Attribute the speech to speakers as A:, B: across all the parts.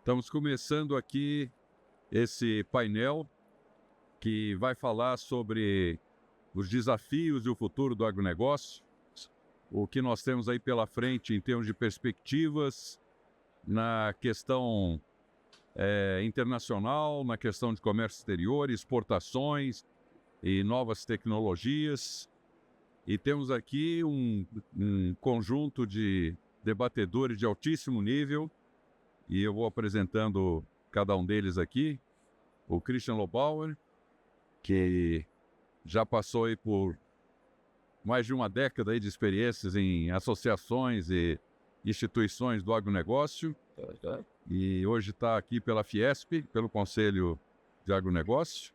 A: Estamos começando aqui esse painel que vai falar sobre os desafios e o futuro do agronegócio, o que nós temos aí pela frente em termos de perspectivas na questão internacional, na questão de comércio exterior, exportações e novas tecnologias. E temos aqui um conjunto de debatedores de altíssimo nível, e eu vou apresentando cada um deles aqui. O Christian Lobauer, que já passou aí por mais de uma década aí de experiências em associações e instituições do agronegócio, e hoje está aqui pela Fiesp, pelo Conselho de Agronegócio.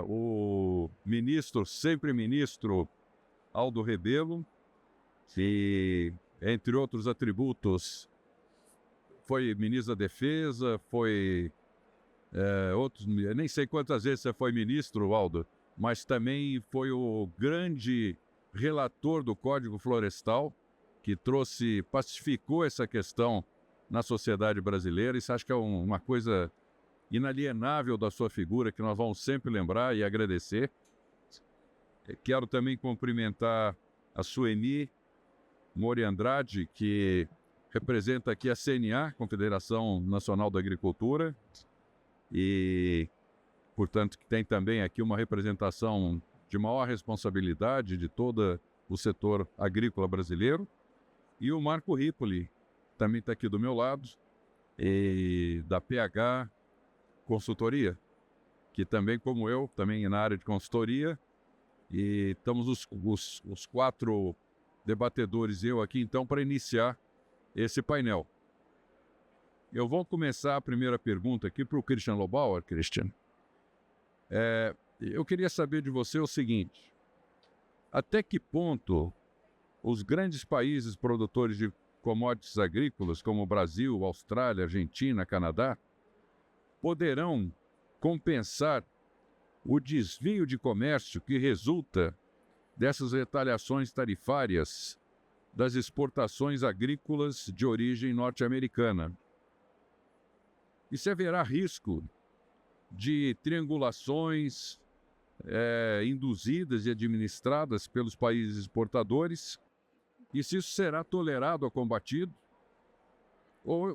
A: O ministro, sempre ministro, Aldo Rebelo, que, entre outros atributos, foi ministro da Defesa, foi nem sei quantas vezes você foi ministro, Aldo, mas também foi o grande relator do Código Florestal, que pacificou essa questão na sociedade brasileira. Isso acho que é uma coisa inalienável da sua figura, que nós vamos sempre lembrar e agradecer. Quero também cumprimentar a Sueni Mori Andrade, que representa aqui a CNA, Confederação Nacional da Agricultura, e, portanto, que tem também aqui uma representação de maior responsabilidade de todo o setor agrícola brasileiro. E o Marco Ripoli também está aqui do meu lado, e da PH Consultoria, que também, como eu, também na área de consultoria, e estamos os quatro debatedores e eu aqui, então, para iniciar esse painel. Eu vou começar a primeira pergunta aqui para o Christian Lobauer. Christian, eu queria saber de você o seguinte: até que ponto os grandes países produtores de commodities agrícolas, como o Brasil, Austrália, Argentina, Canadá, poderão compensar o desvio de comércio que resulta dessas retaliações tarifárias das exportações agrícolas de origem norte-americana? E se haverá risco de triangulações induzidas e administradas pelos países exportadores, e se isso será tolerado ou combatido?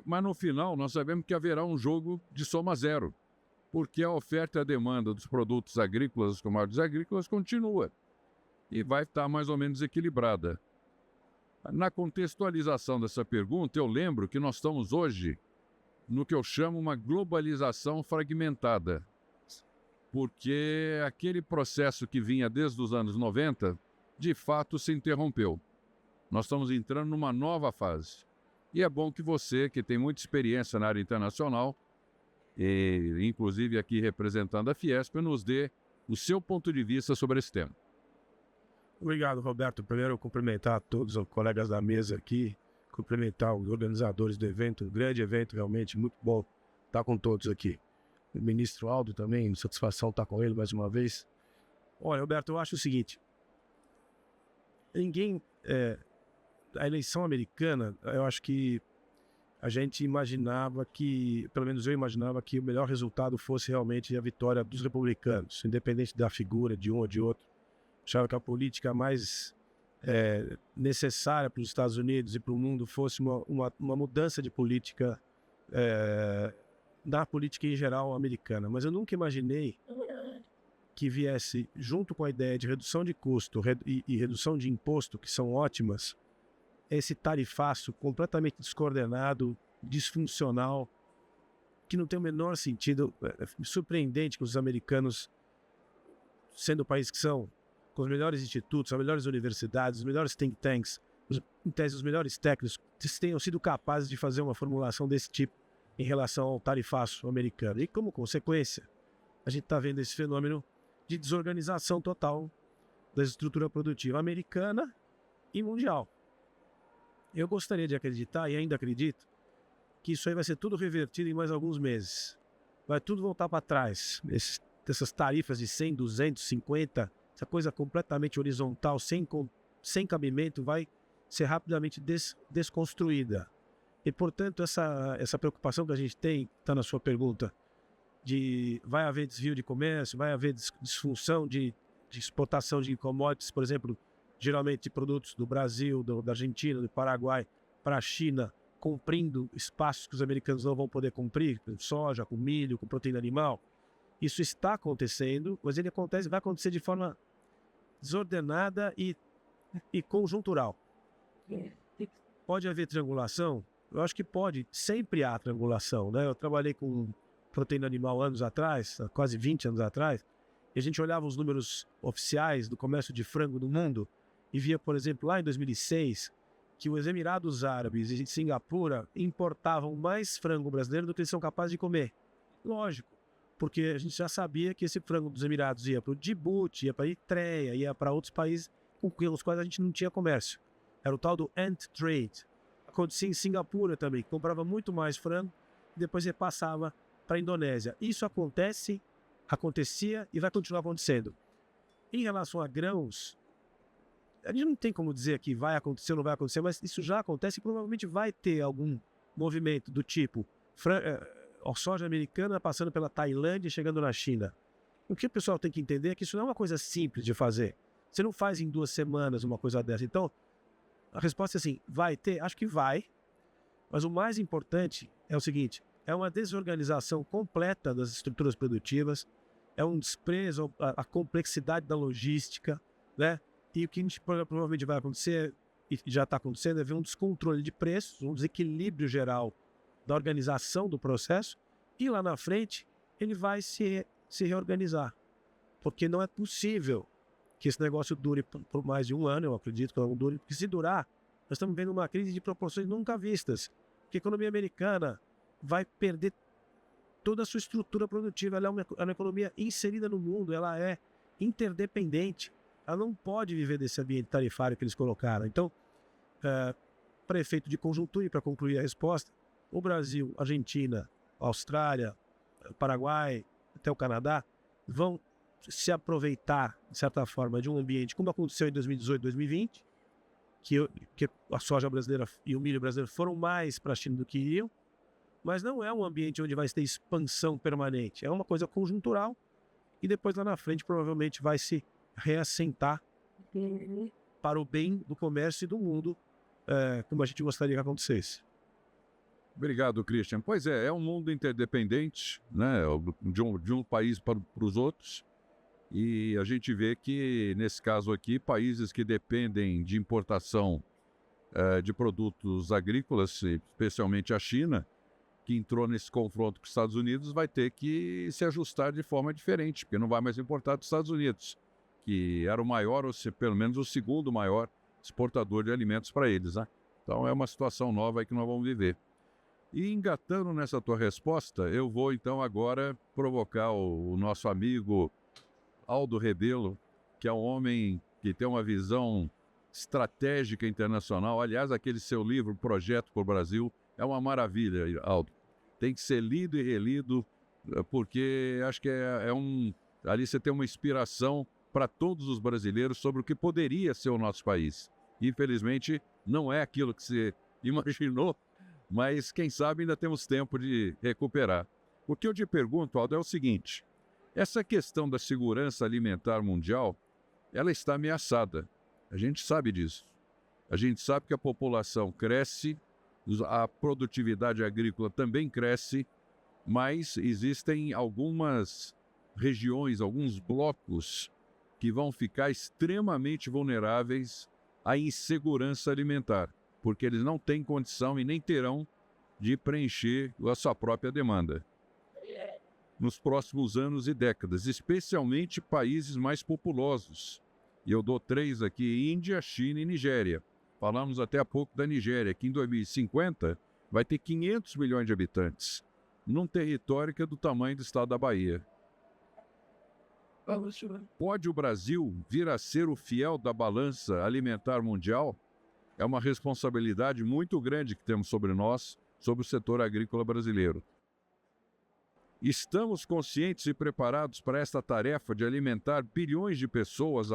A: Mas no final nós sabemos que haverá um jogo de soma zero, porque a oferta e a demanda dos produtos agrícolas, dos commodities agrícolas, continua e vai estar mais ou menos equilibrada. Na contextualização dessa pergunta, eu lembro que nós estamos hoje no que eu chamo uma globalização fragmentada, porque aquele processo que vinha desde os anos 90, de fato se interrompeu. Nós estamos entrando numa nova fase. E é bom que você, que tem muita experiência na área internacional, e inclusive aqui representando a Fiesp, nos dê o seu ponto de vista sobre esse tema.
B: Obrigado, Roberto. Primeiro, cumprimentar todos os colegas da mesa aqui, cumprimentar os organizadores do evento, um grande evento, realmente muito bom estar com todos aqui. O ministro Aldo também, satisfação estar com ele mais uma vez. Olha, Roberto, eu acho o seguinte: a eleição americana, eu acho que a gente imaginava que, pelo menos eu imaginava, que o melhor resultado fosse realmente a vitória dos republicanos, independente da figura de um ou de outro. Achava que a política mais necessária para os Estados Unidos e para o mundo fosse uma mudança de política, da política em geral americana. Mas eu nunca imaginei que viesse, junto com a ideia de redução de custo e redução de imposto, que são ótimas, esse tarifaço completamente descoordenado, disfuncional, que não tem o menor sentido. Surpreendente que os americanos, sendo o país que são, com os melhores institutos, as melhores universidades, os melhores think tanks, em tese, os melhores técnicos, tenham sido capazes de fazer uma formulação desse tipo em relação ao tarifaço americano. E como consequência, a gente está vendo esse fenômeno de desorganização total da estrutura produtiva americana e mundial. Eu gostaria de acreditar, e ainda acredito, que isso aí vai ser tudo revertido em mais alguns meses. Vai tudo voltar para trás. Essas tarifas de 100, 250, essa coisa completamente horizontal, sem cabimento, vai ser rapidamente desconstruída. E, portanto, essa preocupação que a gente tem, está na sua pergunta, de vai haver desvio de comércio, vai haver disfunção de exportação de commodities, por exemplo, geralmente de produtos do Brasil, da Argentina, do Paraguai, para a China, cumprindo espaços que os americanos não vão poder cumprir, com soja, com milho, com proteína animal. Isso está acontecendo, mas ele vai acontecer de forma desordenada e conjuntural. Pode haver triangulação? Eu acho que pode, sempre há triangulação, né? Eu trabalhei com proteína animal anos atrás, quase 20 anos atrás, e a gente olhava os números oficiais do comércio de frango no mundo e via, por exemplo, lá em 2006, que os Emirados Árabes e Singapura importavam mais frango brasileiro do que eles são capazes de comer. Lógico, porque a gente já sabia que esse frango dos Emirados ia para o Djibouti, ia para a Eritreia, ia para outros países com os quais a gente não tinha comércio. Era o tal do ant trade. Acontecia em Singapura também, que comprava muito mais frango e depois repassava para a Indonésia. Isso acontecia e vai continuar acontecendo. Em relação a grãos, a gente não tem como dizer que vai acontecer ou não vai acontecer, mas isso já acontece e provavelmente vai ter algum movimento do tipo a soja americana passando pela Tailândia e chegando na China. O que o pessoal tem que entender é que isso não é uma coisa simples de fazer. Você não faz em 2 semanas uma coisa dessa. Então, a resposta é assim, vai ter? Acho que vai. Mas o mais importante é o seguinte, é uma desorganização completa das estruturas produtivas, é um desprezo à complexidade da logística, né? E o que a gente provavelmente vai acontecer, e já está acontecendo, é ver um descontrole de preços, um desequilíbrio geral da organização do processo, e lá na frente ele vai se reorganizar. Porque não é possível que esse negócio dure por mais de 1 ano, eu acredito que não dure, porque se durar, nós estamos vendo uma crise de proporções nunca vistas. Porque a economia americana vai perder toda a sua estrutura produtiva, ela é uma economia inserida no mundo, ela é interdependente, ela não pode viver desse ambiente tarifário que eles colocaram. Então, para efeito de conjuntura e para concluir a resposta, o Brasil, Argentina, Austrália, Paraguai, até o Canadá, vão se aproveitar, de certa forma, de um ambiente como aconteceu em 2018, 2020, que a soja brasileira e o milho brasileiro foram mais para a China do que iriam, mas não é um ambiente onde vai ter expansão permanente, é uma coisa conjuntural e depois lá na frente provavelmente vai se reassentar para o bem do comércio e do mundo, como a gente gostaria que acontecesse.
A: Obrigado, Christian. Pois é um mundo interdependente, né, de um país para os outros. E a gente vê que, nesse caso aqui, países que dependem de importação de produtos agrícolas, especialmente a China, que entrou nesse confronto com os Estados Unidos, vai ter que se ajustar de forma diferente, porque não vai mais importar dos Estados Unidos, que era o maior, ou pelo menos o segundo maior exportador de alimentos para eles, né? Então é uma situação nova aí que nós vamos viver. E engatando nessa tua resposta, eu vou então agora provocar o nosso amigo Aldo Rebelo, que é um homem que tem uma visão estratégica internacional. Aliás, aquele seu livro, Projeto para o Brasil, é uma maravilha, Aldo. Tem que ser lido e relido, porque acho que ali você tem uma inspiração para todos os brasileiros sobre o que poderia ser o nosso país. Infelizmente, não é aquilo que você imaginou, mas quem sabe ainda temos tempo de recuperar. O que eu te pergunto, Aldo, é o seguinte: essa questão da segurança alimentar mundial, ela está ameaçada. A gente sabe disso. A gente sabe que a população cresce, a produtividade agrícola também cresce, mas existem algumas regiões, alguns blocos que vão ficar extremamente vulneráveis à insegurança alimentar, porque eles não têm condição e nem terão de preencher a sua própria demanda nos próximos anos e décadas, especialmente países mais populosos. E eu dou 3 aqui: Índia, China e Nigéria. Falamos até há pouco da Nigéria, que em 2050 vai ter 500 milhões de habitantes, num território que é do tamanho do estado da Bahia. Pode o Brasil vir a ser o fiel da balança alimentar mundial? É uma responsabilidade muito grande que temos sobre nós, sobre o setor agrícola brasileiro. Estamos conscientes e preparados para esta tarefa de alimentar bilhões de pessoas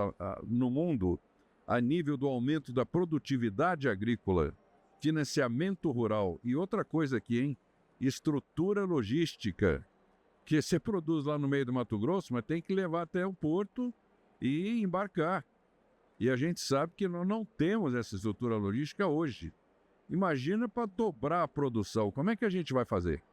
A: no mundo a nível do aumento da produtividade agrícola financiamento rural. E outra coisa aqui, hein? Estrutura logística. Que você produz lá no meio do Mato Grosso, mas tem que levar até o porto e embarcar. E a gente sabe que nós não temos essa estrutura logística hoje. Imagina para dobrar a produção. Como é que a gente vai fazer?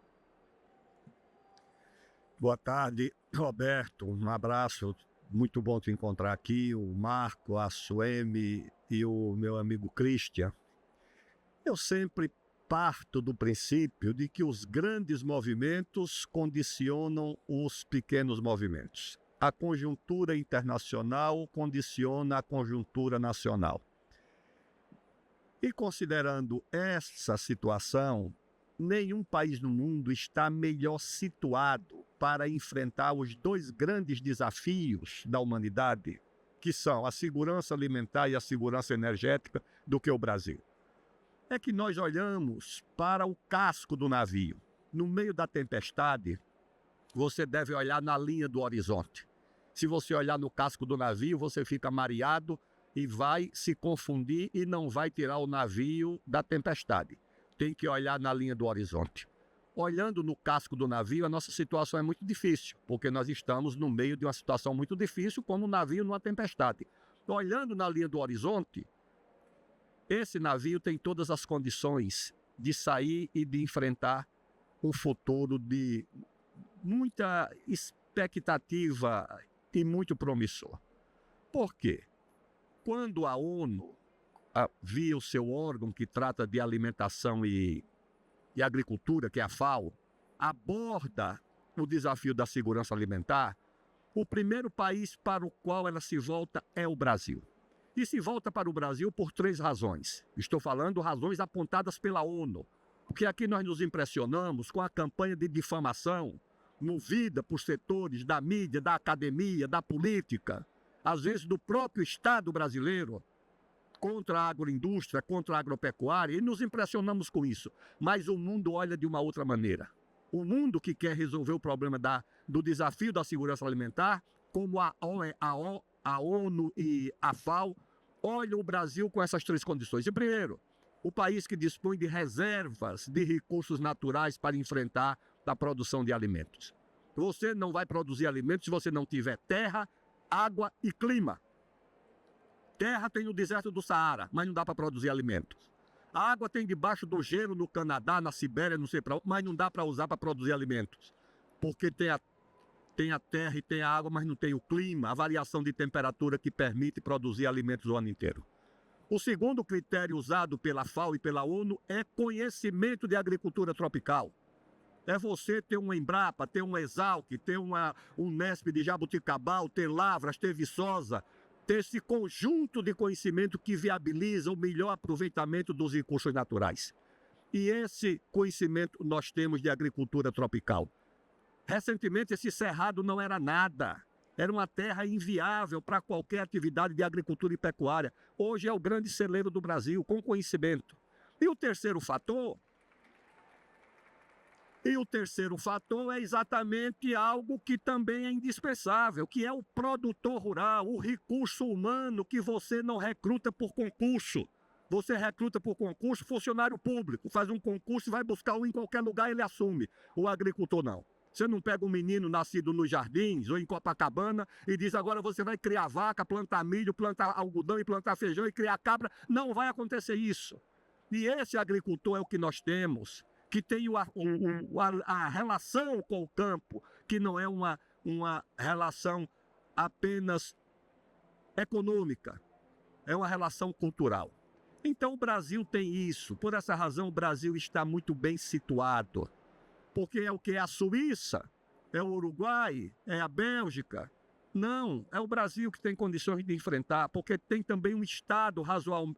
C: Boa tarde, Roberto. Um abraço. Muito bom te encontrar aqui. O Marco, a Suemi e o meu amigo Christian. Eu sempre parto do princípio de que os grandes movimentos condicionam os pequenos movimentos. A conjuntura internacional condiciona a conjuntura nacional. E considerando essa situação, nenhum país no mundo está melhor situado para enfrentar os dois grandes desafios da humanidade, que são a segurança alimentar e a segurança energética, do que o Brasil. É que nós olhamos para o casco do navio. No meio da tempestade, você deve olhar na linha do horizonte. Se você olhar no casco do navio, você fica mareado e vai se confundir e não vai tirar o navio da tempestade. Tem que olhar na linha do horizonte. Olhando no casco do navio, a nossa situação é muito difícil, porque nós estamos no meio de uma situação muito difícil, como um navio numa tempestade. Olhando na linha do horizonte, esse navio tem todas as condições de sair e de enfrentar um futuro de muita expectativa e muito promissor. Por quê? Quando a ONU, via o seu órgão que trata de alimentação e agricultura, que é a FAO, aborda o desafio da segurança alimentar, o primeiro país para o qual ela se volta é o Brasil. E se volta para o Brasil por 3 razões. Estou falando razões apontadas pela ONU, porque aqui nós nos impressionamos com a campanha de difamação movida por setores da mídia, da academia, da política, às vezes do próprio Estado brasileiro, contra a agroindústria, contra a agropecuária, e nos impressionamos com isso. Mas o mundo olha de uma outra maneira. O mundo que quer resolver o problema do desafio da segurança alimentar, como a ONU e a FAO, olham o Brasil com essas 3 condições. E primeiro, o país que dispõe de reservas de recursos naturais para enfrentar a produção de alimentos. Você não vai produzir alimentos se você não tiver terra, água e clima. Terra tem no deserto do Saara, mas não dá para produzir alimentos. A água tem debaixo do gelo no Canadá, na Sibéria, não sei para onde, mas não dá para usar para produzir alimentos. Porque tem a terra e tem a água, mas não tem o clima, a variação de temperatura que permite produzir alimentos o ano inteiro. O segundo critério usado pela FAO e pela ONU é conhecimento de agricultura tropical. É você ter uma Embrapa, ter um Exalc, ter um Unesp de Jabuticabal, ter Lavras, ter Viçosa, ter esse conjunto de conhecimento que viabiliza o melhor aproveitamento dos recursos naturais. E esse conhecimento nós temos de agricultura tropical. Recentemente, esse cerrado não era nada. Era uma terra inviável para qualquer atividade de agricultura e pecuária. Hoje é o grande celeiro do Brasil, com conhecimento. E o terceiro fator é exatamente algo que também é indispensável, que é o produtor rural, o recurso humano que você não recruta por concurso. Você recruta por concurso funcionário público, faz um concurso e vai buscar um em qualquer lugar e ele assume. O agricultor não. Você não pega um menino nascido nos Jardins ou em Copacabana e diz agora você vai criar vaca, plantar milho, plantar algodão e plantar feijão e criar cabra. Não vai acontecer isso. E esse agricultor é o que nós temos, que tem a relação com o campo, que não é uma relação apenas econômica, é uma relação cultural. Então o Brasil tem isso. Por essa razão o Brasil está muito bem situado. Porque é o que? É a Suíça? É o Uruguai? É a Bélgica? Não, é o Brasil que tem condições de enfrentar, porque tem também um Estado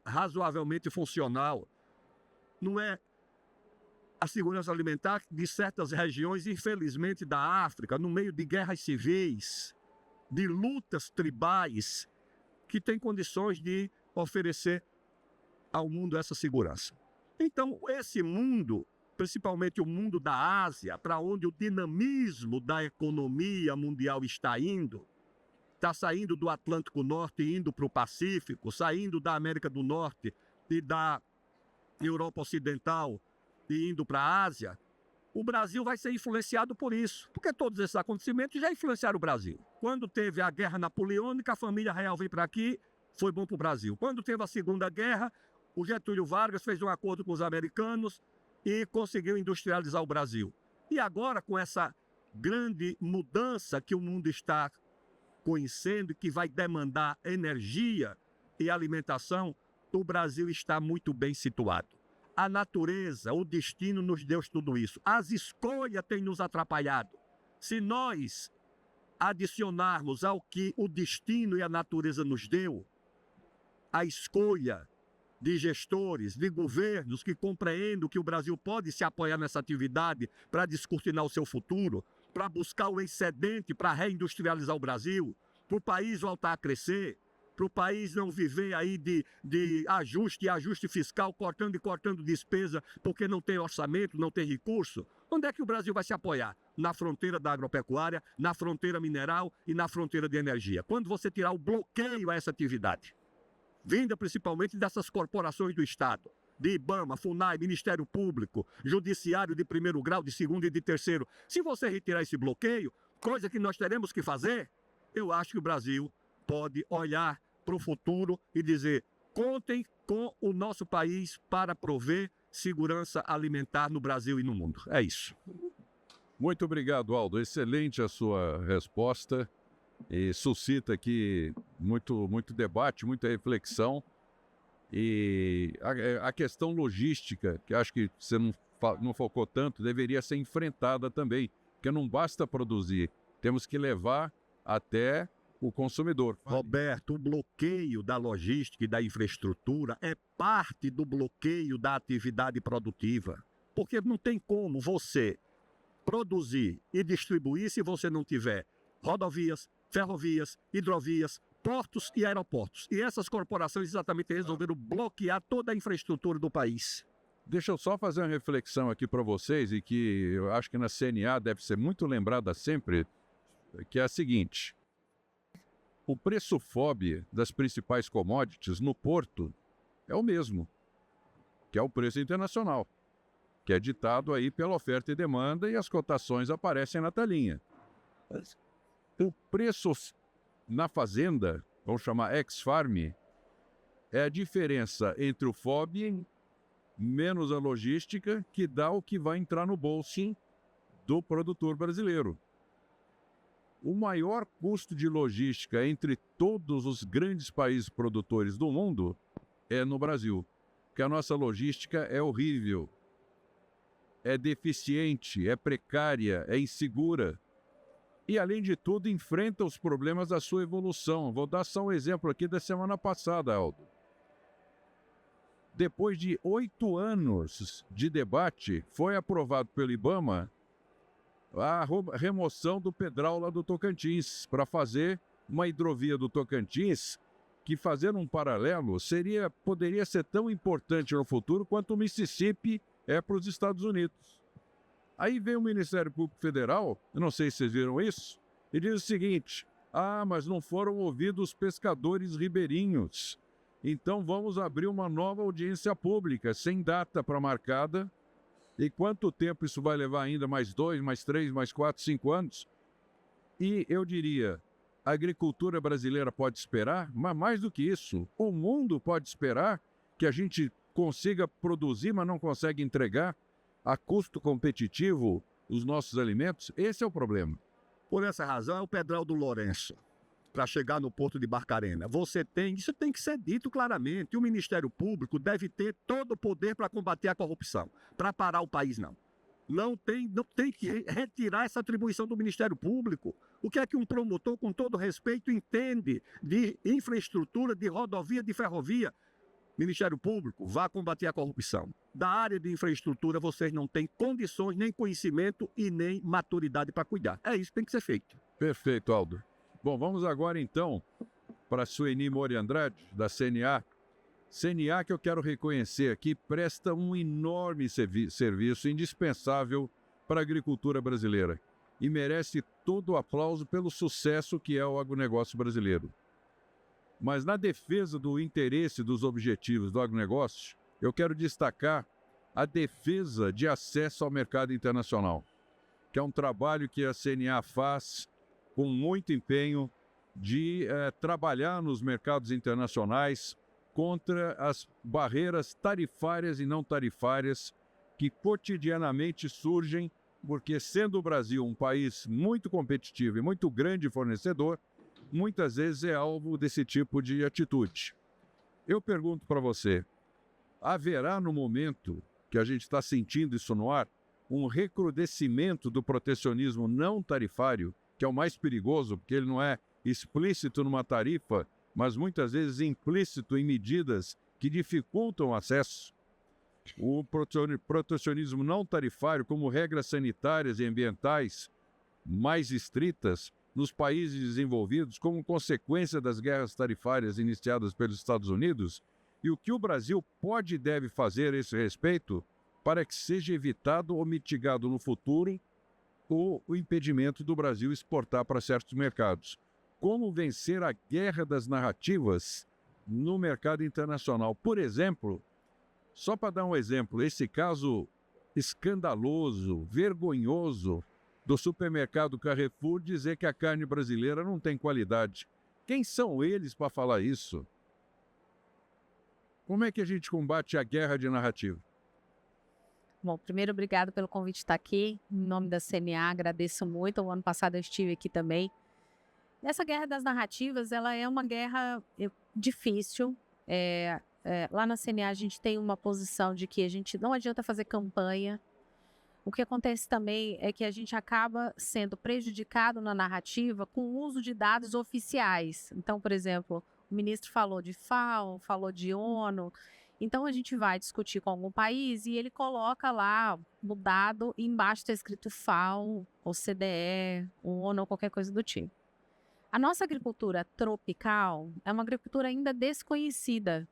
C: razoavelmente funcional. Não é a segurança alimentar de certas regiões, infelizmente da África, no meio de guerras civis, de lutas tribais, que tem condições de oferecer ao mundo essa segurança. Então, esse mundo, principalmente o mundo da Ásia, para onde o dinamismo da economia mundial está indo, está saindo do Atlântico Norte e indo para o Pacífico, saindo da América do Norte e da Europa Ocidental e indo para a Ásia, o Brasil vai ser influenciado por isso, porque todos esses acontecimentos já influenciaram o Brasil. Quando teve a Guerra Napoleônica, a família real veio para aqui, foi bom para o Brasil. Quando teve a Segunda Guerra, o Getúlio Vargas fez um acordo com os americanos e conseguiu industrializar o Brasil. E agora, com essa grande mudança que o mundo está conhecendo, que vai demandar energia e alimentação, o Brasil está muito bem situado. A natureza, o destino nos deu tudo isso. As escolhas têm nos atrapalhado. Se nós adicionarmos ao que o destino e a natureza nos deu, a escolha de gestores, de governos que compreendam que o Brasil pode se apoiar nessa atividade para descortinar o seu futuro, para buscar o excedente, para reindustrializar o Brasil, para o país voltar a crescer, para o país não viver aí de ajuste e ajuste fiscal, cortando e cortando despesa, porque não tem orçamento, não tem recurso. Onde é que o Brasil vai se apoiar? Na fronteira da agropecuária, na fronteira mineral e na fronteira de energia. Quando você tirar o bloqueio a essa atividade, vinda principalmente dessas corporações do Estado, de IBAMA, FUNAI, Ministério Público, Judiciário de primeiro grau, de segundo e de terceiro. Se você retirar esse bloqueio, coisa que nós teremos que fazer, eu acho que o Brasil pode olhar para o futuro e dizer: contem com o nosso país para prover segurança alimentar no Brasil e no mundo. É isso.
A: Muito obrigado, Aldo. Excelente a sua resposta e suscita aqui muito debate, muita reflexão. E a questão logística, que acho que você não focou tanto, deveria ser enfrentada também, porque não basta produzir, temos que levar até o consumidor.
C: Roberto, o bloqueio da logística e da infraestrutura é parte do bloqueio da atividade produtiva, porque não tem como você produzir e distribuir se você não tiver rodovias, ferrovias, hidrovias, portos e aeroportos. E essas corporações exatamente resolveram bloquear toda a infraestrutura do país.
A: Deixa eu só fazer uma reflexão aqui para vocês, e que eu acho que na CNA deve ser muito lembrada sempre, que é a seguinte: o preço FOB das principais commodities no porto é o mesmo, que é o preço internacional, que é ditado aí pela oferta e demanda, e as cotações aparecem na telinha. O preço na fazenda, vamos chamar ex-farm, é a diferença entre o FOB menos a logística, que dá o que vai entrar no bolso do produtor brasileiro. O maior custo de logística entre todos os grandes países produtores do mundo é no Brasil, porque a nossa logística é horrível, é deficiente, é precária, é insegura. E, além de tudo, enfrenta os problemas da sua evolução. Vou dar só um exemplo aqui da semana passada, Aldo. Depois de 8 anos de debate, foi aprovado pelo IBAMA a remoção do Pedral lá do Tocantins, para fazer uma hidrovia do Tocantins, que, fazendo um paralelo, poderia ser tão importante no futuro quanto o Mississippi é para os Estados Unidos. Aí vem o Ministério Público Federal, eu não sei se vocês viram isso, e diz o seguinte: mas não foram ouvidos os pescadores ribeirinhos, então vamos abrir uma nova audiência pública, sem data para marcada. E quanto tempo isso vai levar ainda? Mais 2, mais 3, mais 4, 5 anos? E eu diria, a agricultura brasileira pode esperar, mas mais do que isso, o mundo pode esperar que a gente consiga produzir, mas não consegue entregar a custo competitivo os nossos alimentos? Esse é o problema.
C: Por essa razão, é o Pedral do Lourenço, para chegar no porto de Barcarena. Isso tem que ser dito claramente. O Ministério Público deve ter todo o poder para combater a corrupção. Para parar o país, não. Não tem que retirar essa atribuição do Ministério Público. O que é que um promotor, com todo respeito, entende de infraestrutura, de rodovia, de ferrovia? Ministério Público, vá combater a corrupção. Da área de infraestrutura, vocês não têm condições, nem conhecimento e nem maturidade para cuidar. É isso que tem que ser feito.
A: Perfeito, Aldo. Bom, vamos agora então para a Sueni Mori Andrade, da CNA. CNA, que eu quero reconhecer aqui, presta um enorme serviço indispensável para a agricultura brasileira e merece todo o aplauso pelo sucesso que é o agronegócio brasileiro. Mas na defesa do interesse dos objetivos do agronegócio, eu quero destacar a defesa de acesso ao mercado internacional, que é um trabalho que a CNA faz com muito empenho de trabalhar nos mercados internacionais contra as barreiras tarifárias e não tarifárias que cotidianamente surgem, porque sendo o Brasil um país muito competitivo e muito grande fornecedor, muitas vezes é alvo desse tipo de atitude. Eu pergunto para você, haverá no momento que a gente está sentindo isso no ar, um recrudescimento do protecionismo não tarifário, que é o mais perigoso, porque ele não é explícito numa tarifa, mas muitas vezes implícito em medidas que dificultam o acesso. O protecionismo não tarifário, como regras sanitárias e ambientais mais estritas nos países desenvolvidos, como consequência das guerras tarifárias iniciadas pelos Estados Unidos, e o que o Brasil pode e deve fazer a esse respeito para que seja evitado ou mitigado no futuro o impedimento do Brasil exportar para certos mercados. Como vencer a guerra das narrativas no mercado internacional? Por exemplo, só para dar um exemplo, esse caso escandaloso, vergonhoso do supermercado Carrefour dizer que a carne brasileira não tem qualidade. Quem são eles para falar isso? Como é que a gente combate a guerra de narrativa?
D: Bom, primeiro, obrigado pelo convite de estar aqui. Em nome da CNA, agradeço muito. O ano passado eu estive aqui também. Essa guerra das narrativas, ela é uma guerra difícil. Lá na CNA a gente tem uma posição de que a gente não adianta fazer campanha. O que acontece também é que a gente acaba sendo prejudicado na narrativa com o uso de dados oficiais. Então, por exemplo, o ministro falou de FAO, falou de ONU. Então, a gente vai discutir com algum país e ele coloca lá no dado e embaixo está escrito FAO, OCDE, ONU ou qualquer coisa do tipo. A nossa agricultura tropical é uma agricultura ainda desconhecida.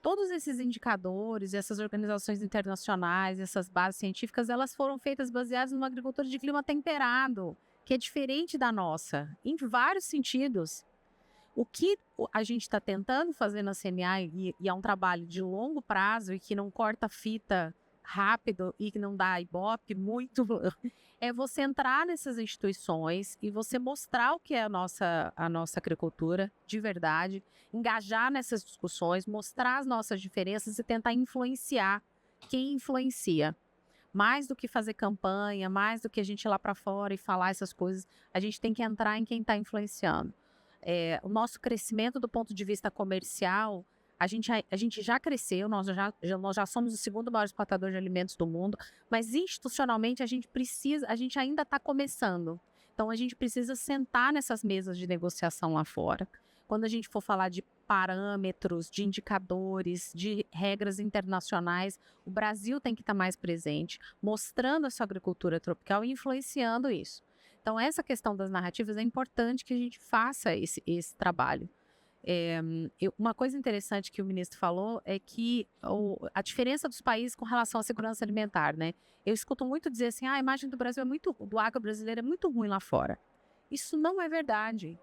D: Todos esses indicadores, essas organizações internacionais, essas bases científicas, elas foram feitas baseadas numa agricultura de clima temperado, que é diferente da nossa, em vários sentidos. O que a gente está tentando fazer na CNA, e é um trabalho de longo prazo e que não corta fita rápido e que não dá ibope muito, é você entrar nessas instituições e você mostrar o que é a nossa agricultura de verdade, engajar nessas discussões, mostrar as nossas diferenças e tentar influenciar quem influencia. Mais do que fazer campanha, mais do que a gente ir lá para fora e falar essas coisas, a gente tem que entrar em quem está influenciando. O nosso crescimento do ponto de vista comercial, a gente já cresceu, nós já somos o segundo maior exportador de alimentos do mundo, mas institucionalmente a gente ainda está começando. Então a gente precisa sentar nessas mesas de negociação lá fora. Quando a gente for falar de parâmetros, de indicadores, de regras internacionais, o Brasil tem que estar mais presente, mostrando a sua agricultura tropical e influenciando isso. Então, essa questão das narrativas é importante que a gente faça esse trabalho. Uma coisa interessante que o ministro falou é que a diferença dos países com relação à segurança alimentar, né? Eu escuto muito dizer assim, a imagem do Brasil do agro brasileiro é muito ruim lá fora. Isso não é verdade.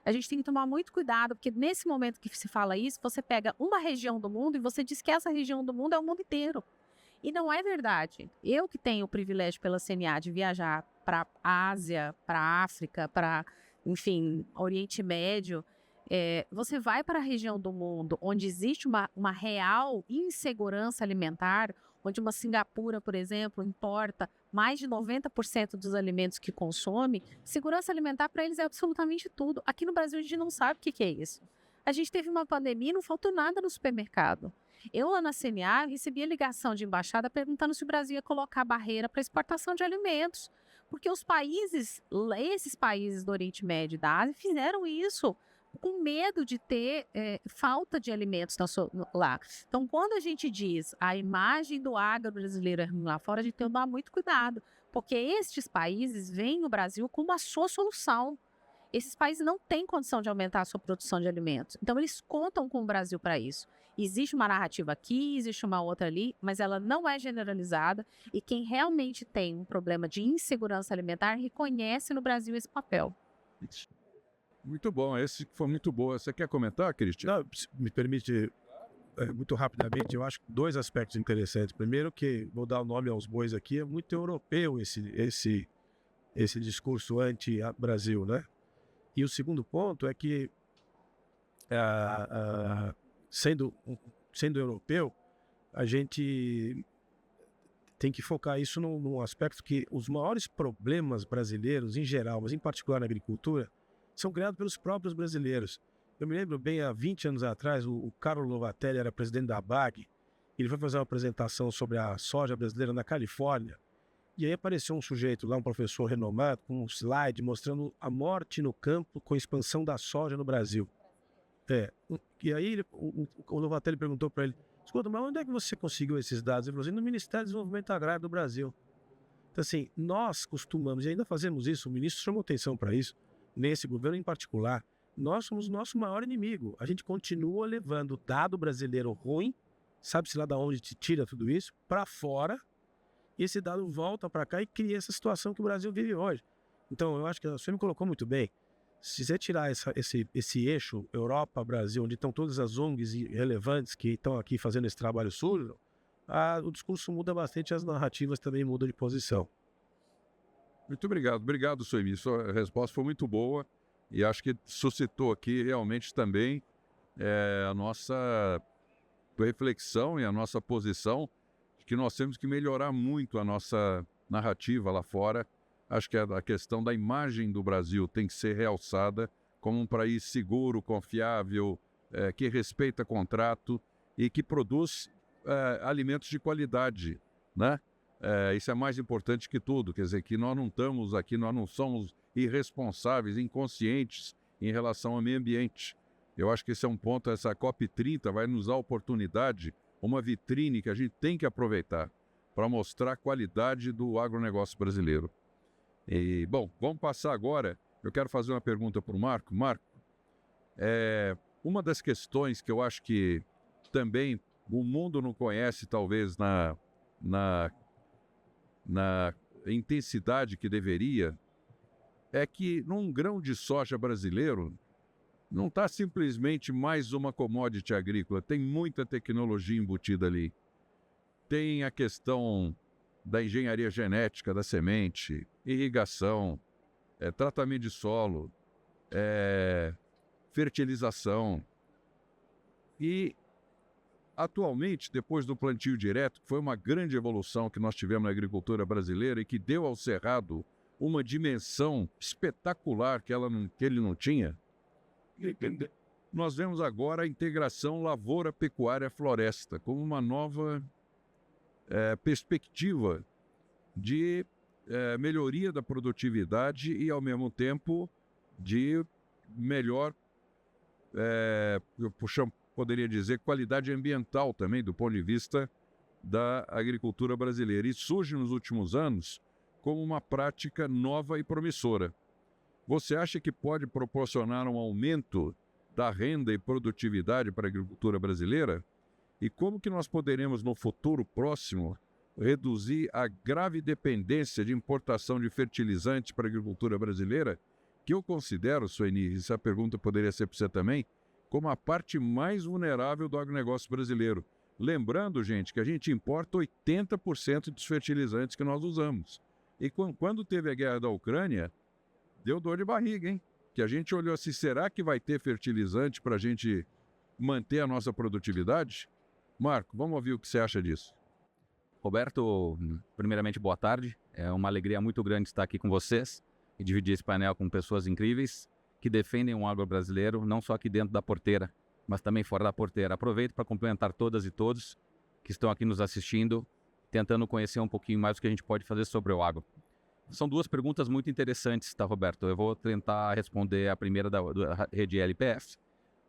D: A gente tem que tomar muito cuidado, porque nesse momento que se fala isso, você pega uma região do mundo e você diz que essa região do mundo é o mundo inteiro. E não é verdade. Eu que tenho o privilégio pela CNA de viajar para a Ásia, para a África, para, enfim, Oriente Médio, você vai para a região do mundo onde existe uma real insegurança alimentar, onde uma Singapura, por exemplo, importa mais de 90% dos alimentos que consome, segurança alimentar para eles é absolutamente tudo. Aqui no Brasil a gente não sabe o que é isso. A gente teve uma pandemia e não faltou nada no supermercado. Eu lá na CNA recebia ligação de embaixada perguntando se o Brasil ia colocar barreira para exportação de alimentos. Porque esses países do Oriente Médio e da Ásia fizeram isso com medo de ter falta de alimentos lá. Então, quando a gente diz a imagem do agro brasileiro lá fora, a gente tem que tomar muito cuidado, porque estes países veem o Brasil como a sua solução. Esses países não têm condição de aumentar a sua produção de alimentos. Então, eles contam com o Brasil para isso. Existe uma narrativa aqui, existe uma outra ali, mas ela não é generalizada. E quem realmente tem um problema de insegurança alimentar reconhece no Brasil esse papel.
A: Muito bom, esse foi muito bom. Você quer comentar, Cristian?
B: Não, me permite muito rapidamente, eu acho dois aspectos interessantes. Primeiro que, vou dar o nome aos bois aqui, é muito europeu esse discurso anti-Brasil, né? E o segundo ponto é que, sendo europeu, a gente tem que focar isso num aspecto que os maiores problemas brasileiros, em geral, mas em particular na agricultura, são criados pelos próprios brasileiros. Eu me lembro bem, há 20 anos atrás, o Carlo Lovatelli era presidente da ABAG, ele foi fazer uma apresentação sobre a soja brasileira na Califórnia, e aí apareceu um sujeito lá, um professor renomado, com um slide mostrando a morte no campo com a expansão da soja no Brasil. E aí o Lovatelli perguntou para ele: escuta, mas onde é que você conseguiu esses dados? Ele falou assim: no Ministério do Desenvolvimento Agrário do Brasil. Então, assim, nós costumamos, e ainda fazemos isso, o ministro chamou atenção para isso, nesse governo em particular, nós somos o nosso maior inimigo. A gente continua levando dado brasileiro ruim, sabe-se lá de onde te tira tudo isso, para fora, e esse dado volta para cá e cria essa situação que o Brasil vive hoje. Então, eu acho que você me colocou muito bem. Se você tirar esse eixo Europa-Brasil, onde estão todas as ONGs relevantes que estão aqui fazendo esse trabalho sujo, o discurso muda bastante, as narrativas também mudam de posição.
A: Muito obrigado. Obrigado, Suemi. Sua resposta foi muito boa e acho que suscitou aqui realmente também a nossa reflexão e a nossa posição de que nós temos que melhorar muito a nossa narrativa lá fora. Acho que a questão da imagem do Brasil tem que ser realçada como um país seguro, confiável, que respeita contrato e que produz alimentos de qualidade, né? Isso é mais importante que tudo, quer dizer, que nós não estamos aqui, nós não somos irresponsáveis, inconscientes em relação ao meio ambiente. Eu acho que esse é um ponto, essa COP30 vai nos dar a oportunidade, uma vitrine que a gente tem que aproveitar para mostrar a qualidade do agronegócio brasileiro. E, bom, vamos passar agora. Eu quero fazer uma pergunta para o Marco. Marco, uma das questões que eu acho que também o mundo não conhece, talvez na intensidade que deveria, é que num grão de soja brasileiro não está simplesmente mais uma commodity agrícola, tem muita tecnologia embutida ali. Tem a questão da engenharia genética da semente, irrigação, tratamento de solo, fertilização. E, atualmente, depois do plantio direto, que foi uma grande evolução que nós tivemos na agricultura brasileira e que deu ao Cerrado uma dimensão espetacular que ele não tinha, nós vemos agora a integração lavoura-pecuária-floresta como uma nova perspectiva de melhoria da produtividade e, ao mesmo tempo, de melhor, poderia dizer, qualidade ambiental também, do ponto de vista da agricultura brasileira. E surge nos últimos anos como uma prática nova e promissora. Você acha que pode proporcionar um aumento da renda e produtividade para a agricultura brasileira? E como que nós poderemos, no futuro próximo, reduzir a grave dependência de importação de fertilizantes para a agricultura brasileira, que eu considero, Sueni, essa pergunta poderia ser para você também, como a parte mais vulnerável do agronegócio brasileiro. Lembrando, gente, que a gente importa 80% dos fertilizantes que nós usamos. E quando teve a guerra da Ucrânia, deu dor de barriga, hein? Que a gente olhou assim, será que vai ter fertilizante para a gente manter a nossa produtividade? Marco, vamos ouvir o que você acha disso.
E: Roberto, primeiramente, boa tarde. É uma alegria muito grande estar aqui com vocês e dividir esse painel com pessoas incríveis que defendem o agro brasileiro, não só aqui dentro da porteira, mas também fora da porteira. Aproveito para cumprimentar todas e todos que estão aqui nos assistindo, tentando conhecer um pouquinho mais o que a gente pode fazer sobre o agro. São duas perguntas muito interessantes, tá, Roberto? Eu vou tentar responder a primeira da rede LPF.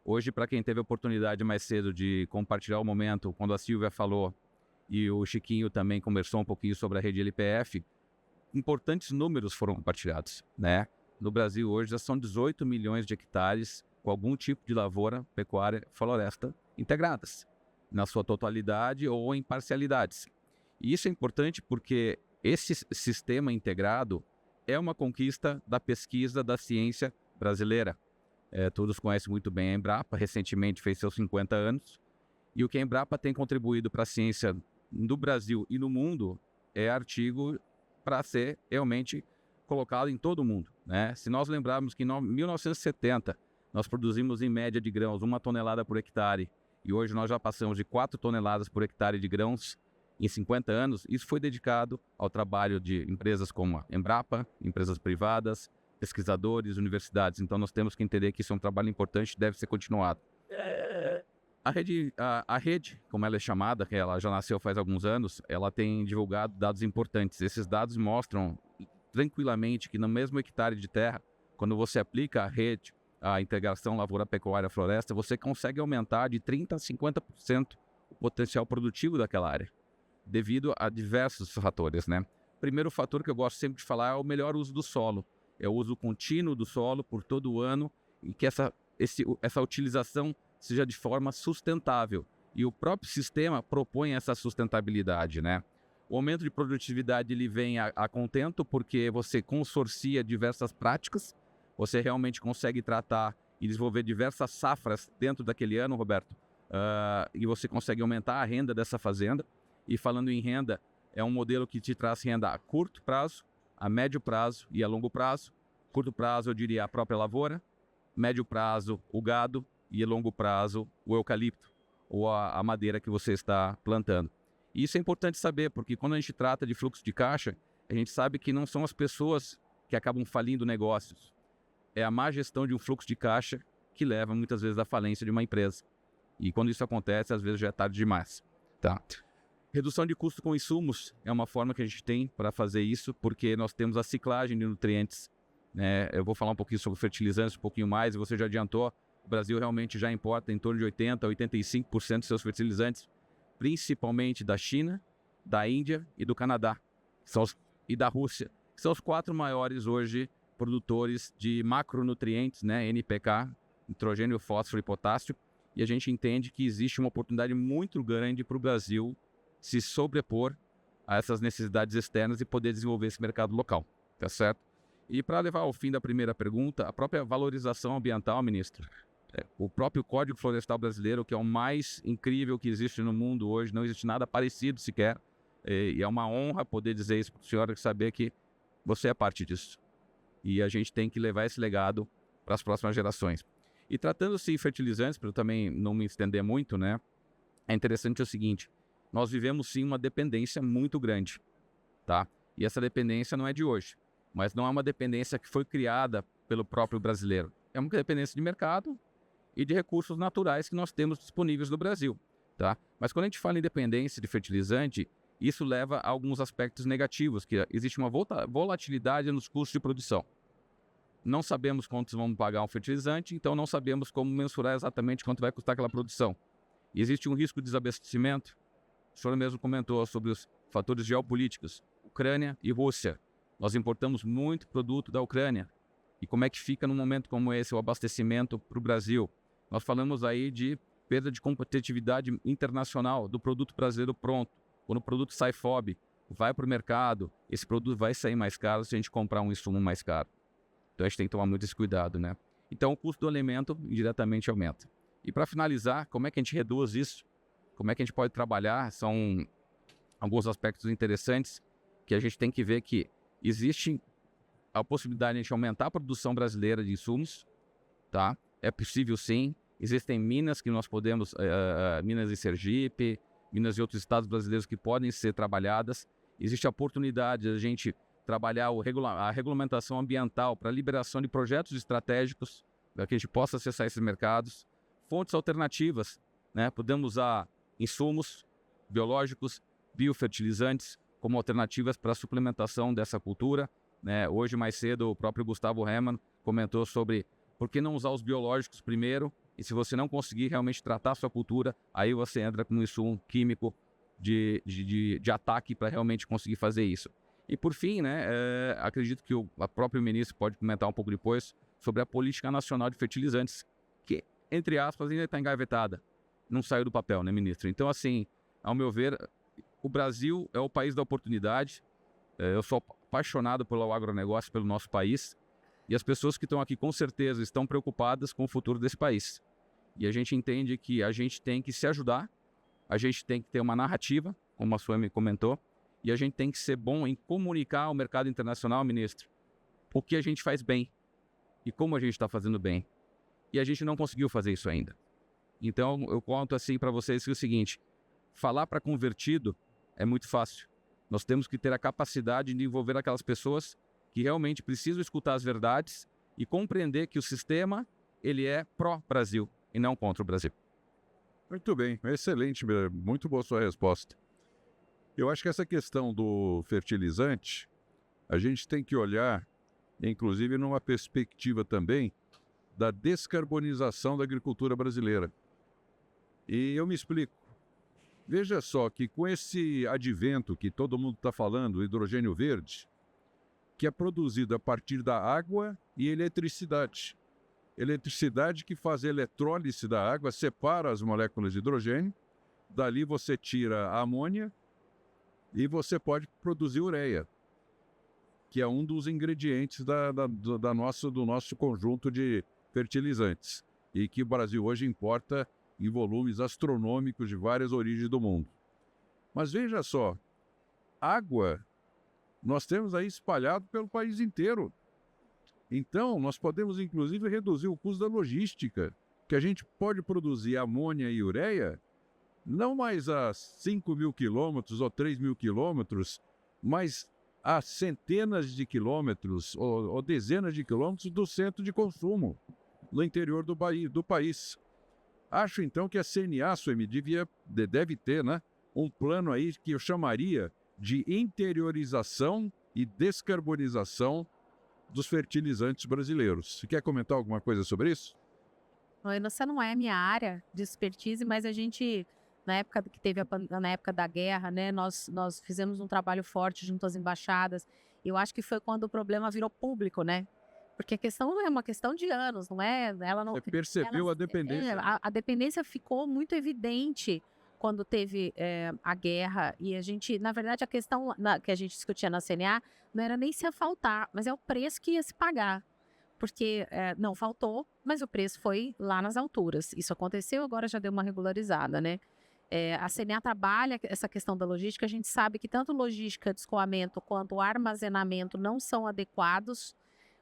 E: Hoje, para quem teve a oportunidade mais cedo de compartilhar o momento, quando a Silvia falou e o Chiquinho também conversou um pouquinho sobre a rede LPF, importantes números foram compartilhados, né? No Brasil hoje já são 18 milhões de hectares com algum tipo de lavoura, pecuária, floresta integradas, na sua totalidade ou em parcialidades. E isso é importante porque esse sistema integrado é uma conquista da pesquisa da ciência brasileira. Todos conhecem muito bem a Embrapa, recentemente fez seus 50 anos, E o que a Embrapa tem contribuído para a ciência do Brasil e no mundo é artigo para ser realmente colocado em todo o mundo, né? Se nós lembrarmos que em 1970 nós produzimos em média de grãos 1 tonelada por hectare e hoje nós já passamos de 4 toneladas por hectare de grãos em 50 anos, isso foi dedicado ao trabalho de empresas como a Embrapa, empresas privadas, pesquisadores, universidades. Então nós temos que entender que isso é um trabalho importante e deve ser continuado. A rede, como ela é chamada, que ela já nasceu faz alguns anos, ela tem divulgado dados importantes. Esses dados mostram tranquilamente que no mesmo hectare de terra, quando você aplica a rede, a integração lavoura-pecuária-floresta, você consegue aumentar de 30% a 50% o potencial produtivo daquela área, devido a diversos fatores, né? Primeiro fator que eu gosto sempre de falar é o melhor uso do solo. É o uso contínuo do solo por todo o ano e que essa utilização seja de forma sustentável. E o próprio sistema propõe essa sustentabilidade, né? O aumento de produtividade ele vem a contento porque você consorcia diversas práticas, você realmente consegue tratar e desenvolver diversas safras dentro daquele ano, Roberto, e você consegue aumentar a renda dessa fazenda. E falando em renda, é um modelo que te traz renda a curto prazo, a médio prazo e a longo prazo. Curto prazo, eu diria, a própria lavoura, médio prazo, o gado e a longo prazo, o eucalipto ou a madeira que você está plantando. E isso é importante saber, porque quando a gente trata de fluxo de caixa, a gente sabe que não são as pessoas que acabam falindo negócios. É a má gestão de um fluxo de caixa que leva muitas vezes à falência de uma empresa. E quando isso acontece, às vezes já é tarde demais. Tá? Redução de custo com insumos é uma forma que a gente tem para fazer isso, porque nós temos a ciclagem de nutrientes, né? Eu vou falar um pouquinho sobre fertilizantes, um pouquinho mais, e você já adiantou, o Brasil realmente já importa em torno de 80% a 85% dos seus fertilizantes, principalmente da China, da Índia e do Canadá, e da Rússia, que são os 4 maiores hoje produtores de macronutrientes, né? NPK, nitrogênio, fósforo e potássio, e a gente entende que existe uma oportunidade muito grande para o Brasil se sobrepor a essas necessidades externas e poder desenvolver esse mercado local, tá certo? E para levar ao fim da primeira pergunta, a própria valorização ambiental, ministro, o próprio Código Florestal Brasileiro, que é o mais incrível que existe no mundo hoje, não existe nada parecido sequer, e é uma honra poder dizer isso para o senhor, saber que você é parte disso. E a gente tem que levar esse legado para as próximas gerações. E tratando-se de fertilizantes, para eu também não me estender muito, né, é interessante o seguinte, nós vivemos sim uma dependência muito grande, tá? E essa dependência não é de hoje, mas não é uma dependência que foi criada pelo próprio brasileiro. É uma dependência de mercado e de recursos naturais que nós temos disponíveis no Brasil, tá? Mas quando a gente fala em dependência de fertilizante, isso leva a alguns aspectos negativos, que existe uma volatilidade nos custos de produção. Não sabemos quanto vamos pagar um fertilizante, então não sabemos como mensurar exatamente quanto vai custar aquela produção. E existe um risco de desabastecimento. O senhor mesmo comentou sobre os fatores geopolíticos, Ucrânia e Rússia. Nós importamos muito produto da Ucrânia. E como é que fica num momento como esse o abastecimento para o Brasil? Nós falamos aí de perda de competitividade internacional do produto brasileiro pronto. Quando o produto sai FOB, vai para o mercado, esse produto vai sair mais caro se a gente comprar um insumo mais caro. Então a gente tem que tomar muito esse cuidado, né? Então o custo do alimento indiretamente aumenta. E para finalizar, como é que a gente reduz isso? Como é que a gente pode trabalhar? São alguns aspectos interessantes que a gente tem que ver que existe a possibilidade de a gente aumentar a produção brasileira de insumos, tá? É possível sim. Existem minas que nós podemos, minas em Sergipe, minas de outros estados brasileiros que podem ser trabalhadas. Existe a oportunidade de a gente trabalhar a regulamentação ambiental para a liberação de projetos estratégicos para que a gente possa acessar esses mercados. Fontes alternativas, né? Podemos usar insumos biológicos, biofertilizantes como alternativas para a suplementação dessa cultura, né? Hoje, mais cedo, o próprio Gustavo Hermann comentou sobre por que não usar os biológicos primeiro e se você não conseguir realmente tratar a sua cultura, aí você entra com um insumo químico de ataque para realmente conseguir fazer isso. E por fim, né, acredito que o próprio ministro pode comentar um pouco depois sobre a Política Nacional de Fertilizantes, que, entre aspas, ainda está engavetada. Não saiu do papel, né, ministro? Então, assim, ao meu ver, o Brasil é o país da oportunidade. Eu sou apaixonado pelo agronegócio, pelo nosso país. E as pessoas que estão aqui, com certeza, estão preocupadas com o futuro desse país. E a gente entende que a gente tem que se ajudar a gente tem que ter uma narrativa, como a Suemi comentou, e a gente tem que ser bom em comunicar ao mercado internacional, ministro, o que a gente faz bem e como a gente está fazendo bem. E a gente não conseguiu fazer isso ainda. Então, eu conto assim para vocês que é o seguinte, falar para convertido é muito fácil. Nós temos que ter a capacidade de envolver aquelas pessoas que realmente precisam escutar as verdades e compreender que o sistema, ele é pró-Brasil e não contra o Brasil.
A: Muito bem, excelente, muito boa sua resposta. Eu acho que essa questão do fertilizante, a gente tem que olhar, inclusive numa perspectiva também, da descarbonização da agricultura brasileira. E eu me explico. Veja só que com esse advento que todo mundo está falando, o hidrogênio verde, que é produzido a partir da água e eletricidade. Eletricidade que faz a eletrólise da água, separa as moléculas de hidrogênio, dali você tira a amônia e você pode produzir ureia, que é um dos ingredientes do nosso conjunto de fertilizantes e que o Brasil hoje importa em volumes astronômicos de várias origens do mundo. Mas veja só, água nós temos aí espalhado pelo país inteiro. Então, nós podemos inclusive reduzir o custo da logística, que a gente pode produzir amônia e ureia não mais a 5.000 quilômetros ou 3.000 quilômetros, mas a centenas de quilômetros ou dezenas de quilômetros do centro de consumo, no interior do país. Acho, então, que a CNA, Suemi, deve ter, né, um plano aí que eu chamaria de interiorização e descarbonização dos fertilizantes brasileiros. Você quer comentar alguma coisa sobre isso?
D: Essa não é a minha área de expertise, mas a gente, na época que teve na época da guerra, né, nós fizemos um trabalho forte junto às embaixadas. Eu acho que foi quando o problema virou público, né? Porque a questão não é uma questão de anos, não é? Ela não.
A: Você percebeu a dependência?
D: A dependência ficou muito evidente quando teve a guerra. E a gente, na verdade, a questão que a gente discutia na CNA não era nem se ia faltar, mas é o preço que ia se pagar. Porque não faltou, mas o preço foi lá nas alturas. Isso aconteceu, agora já deu uma regularizada, né? A CNA trabalha essa questão da logística. A gente sabe que tanto logística de escoamento quanto armazenamento não são adequados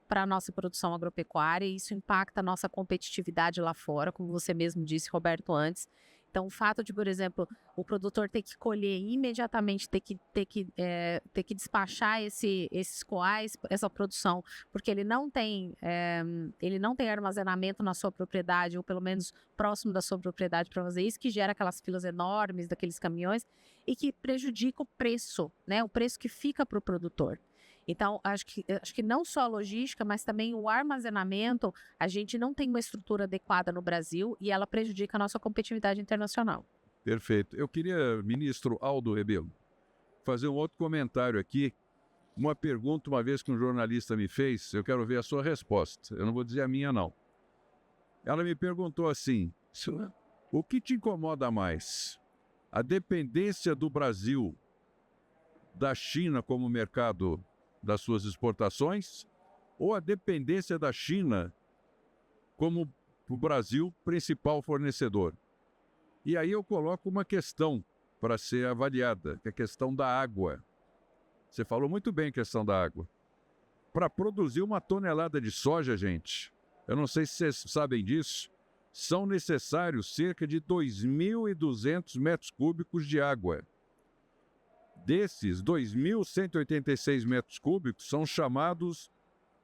D: para a nossa produção agropecuária, e isso impacta a nossa competitividade lá fora, como você mesmo disse, Roberto, antes. Então, o fato de, por exemplo, o produtor ter que colher imediatamente, ter que despachar esses coais, essa produção, porque ele não tem armazenamento na sua propriedade, ou pelo menos próximo da sua propriedade para fazer isso, que gera aquelas filas enormes daqueles caminhões e que prejudica o preço, né? O preço que fica para o produtor. Então, acho que não só a logística, mas também o armazenamento, a gente não tem uma estrutura adequada no Brasil e ela prejudica a nossa competitividade internacional.
A: Perfeito. Eu queria, ministro Aldo Rebelo, fazer um outro comentário aqui. Uma pergunta, uma vez que um jornalista me fez, eu quero ver a sua resposta. Eu não vou dizer a minha, não. Ela me perguntou assim, o que te incomoda mais? A dependência do Brasil da China como mercado das suas exportações, ou a dependência da China como o Brasil principal fornecedor? E aí eu coloco uma questão para ser avaliada, que é a questão da água. Você falou muito bem a questão da água. Para produzir 1 tonelada de soja, gente, eu não sei se vocês sabem disso, são necessários cerca de 2.200 metros cúbicos de água. Desses, 2.186 metros cúbicos são chamados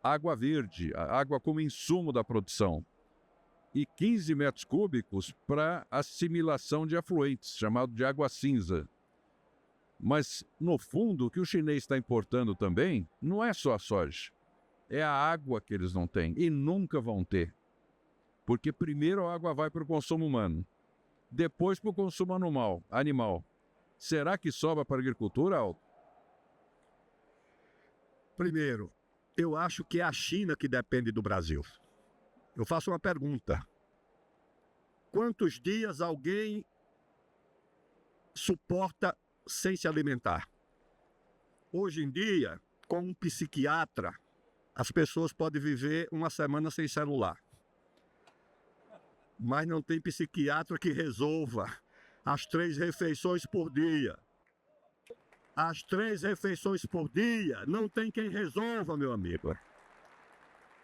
A: água verde, a água como insumo da produção. E 15 metros cúbicos para assimilação de afluentes, chamado de água cinza. Mas, no fundo, o que o chinês está importando também não é só a soja. É a água que eles não têm e nunca vão ter. Porque primeiro a água vai para o consumo humano, depois para o consumo animal. Será que sobra para a agricultura, Aldo?
C: Primeiro, eu acho que é a China que depende do Brasil. Eu faço uma pergunta. Quantos dias alguém suporta sem se alimentar? Hoje em dia, com um psiquiatra, as pessoas podem viver 1 semana sem celular. Mas não tem psiquiatra que resolva As 3 refeições por dia. As 3 refeições por dia. Não tem quem resolva, meu amigo.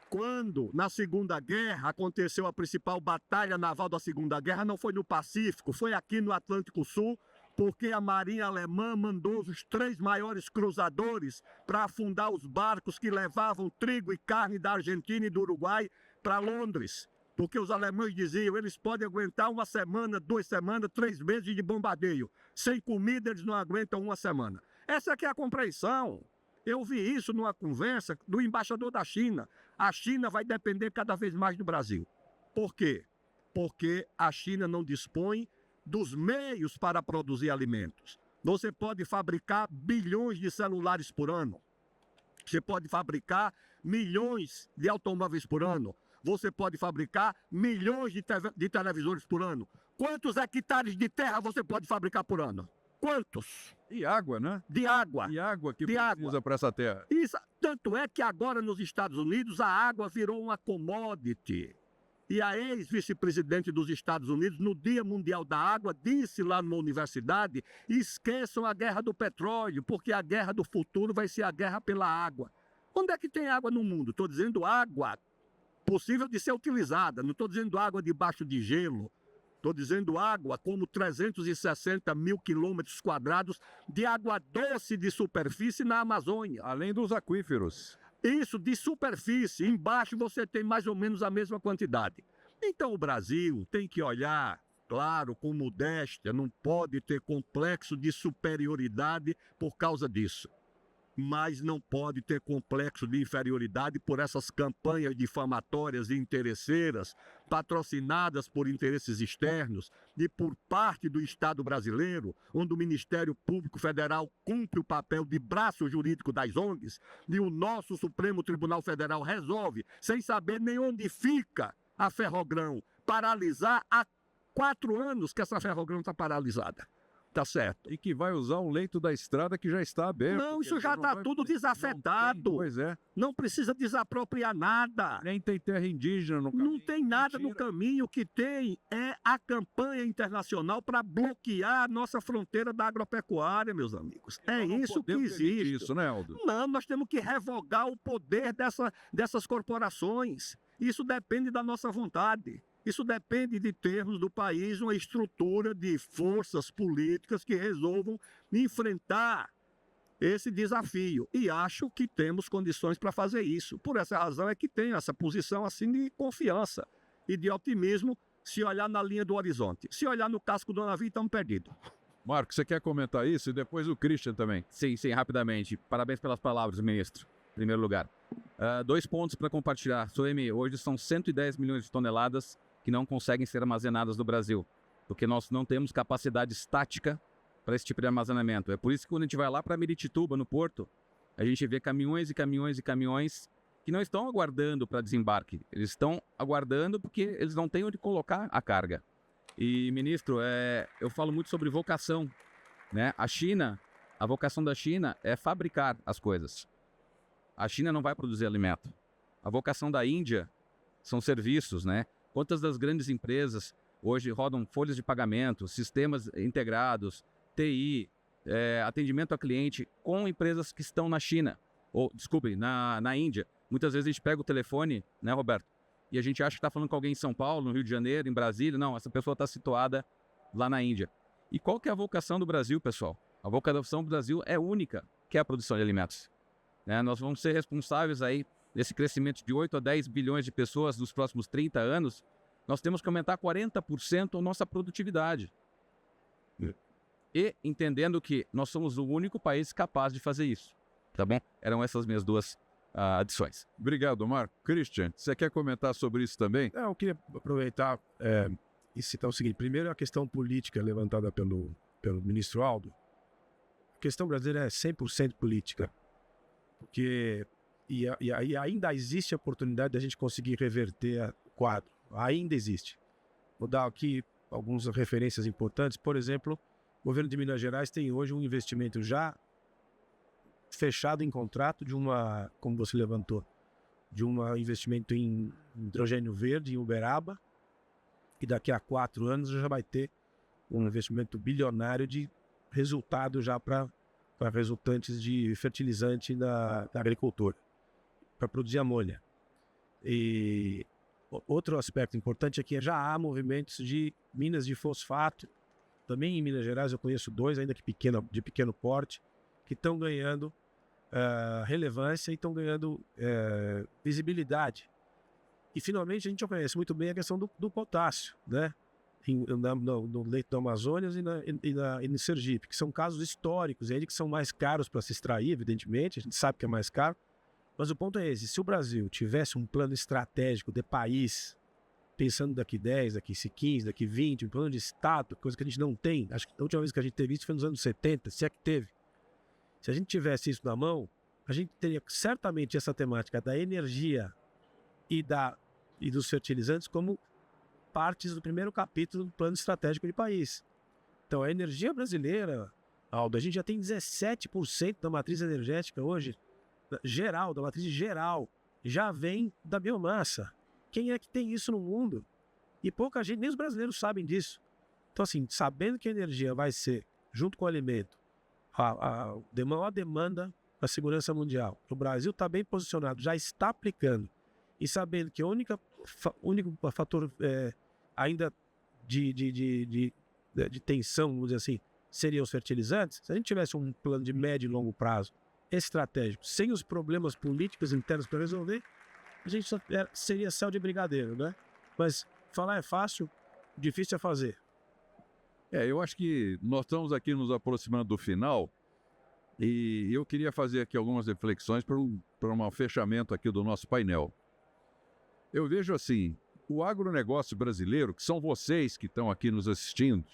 C: Quando, na Segunda Guerra, aconteceu a principal batalha naval da Segunda Guerra, não foi no Pacífico, foi aqui no Atlântico Sul, porque a Marinha Alemã mandou os 3 maiores cruzadores para afundar os barcos que levavam trigo e carne da Argentina e do Uruguai para Londres. Porque os alemães diziam, eles podem aguentar 1 semana, 2 semanas, 3 meses de bombardeio. Sem comida, eles não aguentam 1 semana. Essa aqui é a compreensão. Eu vi isso numa conversa do embaixador da China. A China vai depender cada vez mais do Brasil. Por quê? Porque a China não dispõe dos meios para produzir alimentos. Você pode fabricar bilhões de celulares por ano. Você pode fabricar milhões de automóveis por ano. Você pode fabricar milhões de televisores por ano. Quantos hectares de terra você pode fabricar por ano? Quantos?
A: E água, né?
C: De água.
A: E água que
C: De
A: precisa para essa terra.
C: Isso, tanto é que agora nos Estados Unidos a água virou uma commodity. E a ex-vice-presidente dos Estados Unidos, no Dia Mundial da Água, disse lá numa universidade, esqueçam a guerra do petróleo, porque a guerra do futuro vai ser a guerra pela água. Onde é que tem água no mundo? Estou dizendo água possível de ser utilizada, não estou dizendo água debaixo de gelo. Estou dizendo água como 360 mil quilômetros quadrados de água doce de superfície na Amazônia.
A: Além dos aquíferos.
C: Isso, de superfície. Embaixo você tem mais ou menos a mesma quantidade. Então o Brasil tem que olhar, claro, com modéstia, não pode ter complexo de superioridade por causa disso. Mas não pode ter complexo de inferioridade por essas campanhas difamatórias e interesseiras, patrocinadas por interesses externos e por parte do Estado brasileiro, onde o Ministério Público Federal cumpre o papel de braço jurídico das ONGs, e o nosso Supremo Tribunal Federal resolve, sem saber nem onde fica a Ferrogrão, paralisar há 4 anos que essa Ferrogrão está paralisada. Tá certo.
A: E que vai usar um leito da estrada que já está aberto.
C: Não, isso já está tudo desafetado.
A: Pois é.
C: Não precisa desapropriar nada.
A: Nem tem terra indígena no caminho.
C: Não tem nada no caminho. O que tem é a campanha internacional para bloquear a nossa fronteira da agropecuária, meus amigos. É isso que existe.
A: Isso, né, Aldo?
C: Não, nós temos que revogar o poder dessas corporações. Isso depende da nossa vontade. Isso depende de termos do país uma estrutura de forças políticas que resolvam enfrentar esse desafio. E acho que temos condições para fazer isso. Por essa razão é que tenho essa posição assim de confiança e de otimismo se olhar na linha do horizonte. Se olhar no casco do navio, estamos perdidos.
A: Marco, você quer comentar isso? E depois o Christian também.
E: Sim, rapidamente. Parabéns pelas palavras, ministro. Em primeiro lugar. 2 pontos para compartilhar. Soemi, hoje são 110 milhões de toneladas que não conseguem ser armazenadas no Brasil, porque nós não temos capacidade estática para esse tipo de armazenamento. É por isso que quando a gente vai lá para Miritituba, no porto, a gente vê caminhões e caminhões e caminhões que não estão aguardando para desembarque. Eles estão aguardando porque eles não têm onde colocar a carga. E, ministro, eu falo muito sobre vocação, né? A vocação da China é fabricar as coisas. A China não vai produzir alimento. A vocação da Índia são serviços, né? Quantas das grandes empresas hoje rodam folhas de pagamento, sistemas integrados, TI, atendimento a cliente com empresas que estão na China, ou, desculpe, na Índia. Muitas vezes a gente pega o telefone, né, Roberto? E a gente acha que está falando com alguém em São Paulo, no Rio de Janeiro, em Brasília. Não, essa pessoa está situada lá na Índia. E qual que é a vocação do Brasil, pessoal? A vocação do Brasil é única, que é a produção de alimentos. Né? Nós vamos ser responsáveis aí desse crescimento de 8 a 10 bilhões de pessoas nos próximos 30 anos, nós temos que aumentar 40% a nossa produtividade. E entendendo que nós somos o único país capaz de fazer isso. Tá bom? Eram essas minhas 2 adições.
A: Obrigado, Marco. Christian, você quer comentar sobre isso também?
B: Eu queria aproveitar e citar o seguinte. Primeiro, a questão política levantada pelo ministro Aldo. A questão brasileira é 100% política. Porque e ainda existe a oportunidade de a gente conseguir reverter o quadro. Ainda existe. Vou dar aqui algumas referências importantes. Por exemplo, o governo de Minas Gerais tem hoje um investimento já fechado em contrato de como você levantou, de um investimento em hidrogênio verde em Uberaba, e daqui a 4 anos já vai ter um investimento bilionário de resultado já para resultantes de fertilizante da agricultura, para produzir amônia. E outro aspecto importante é que já há movimentos de minas de fosfato, também em Minas Gerais eu conheço 2, ainda que de pequeno porte, que estão ganhando relevância e estão ganhando visibilidade. E finalmente a gente já conhece muito bem a questão do potássio, né? No leito da Amazônia e no Sergipe, que são casos históricos, que são mais caros para se extrair, evidentemente, a gente sabe que é mais caro, mas o ponto é esse: se o Brasil tivesse um plano estratégico de país, pensando daqui 10, daqui 15, daqui 20, um plano de Estado, coisa que a gente não tem, acho que a última vez que a gente teve isso foi nos anos 70, se é que teve. Se a gente tivesse isso na mão, a gente teria certamente essa temática da energia e dos fertilizantes como partes do primeiro capítulo do plano estratégico de país. Então, a energia brasileira, Aldo, a gente já tem 17% da matriz energética hoje, da matriz geral, já vem da biomassa. Quem é que tem isso no mundo? E pouca gente, nem os brasileiros sabem disso. Então, assim, sabendo que a energia vai ser, junto com o alimento, a maior demanda para a segurança mundial, o Brasil está bem posicionado, já está aplicando, e sabendo que o único fator ainda de tensão, vamos dizer assim, seriam os fertilizantes. Se a gente tivesse um plano de médio e longo prazo estratégico, sem os problemas políticos internos para resolver, a gente seria céu de brigadeiro, né? Mas falar é fácil, difícil é fazer.
A: Eu acho que nós estamos aqui nos aproximando do final e eu queria fazer aqui algumas reflexões para um fechamento aqui do nosso painel. Eu vejo assim, o agronegócio brasileiro, que são vocês que estão aqui nos assistindo,